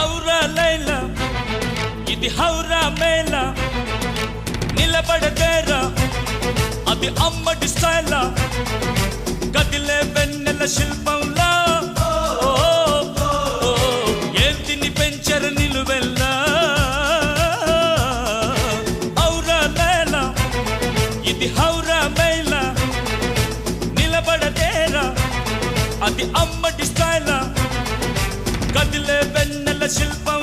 ఔరా లైలా ఇది హౌరా మేళా నిలబడదేరా అది అమ్మడి స్టైలా కదిలే వెన్నెల శిల్పంలా ఏంటిని పెంచరు నిలువెల్లా ఔరా లైలా ఇది హౌరా మేళా నిలబడదేరా అది అమ్మడి స్టైలా కదిలే వెన్నెల శిల్పం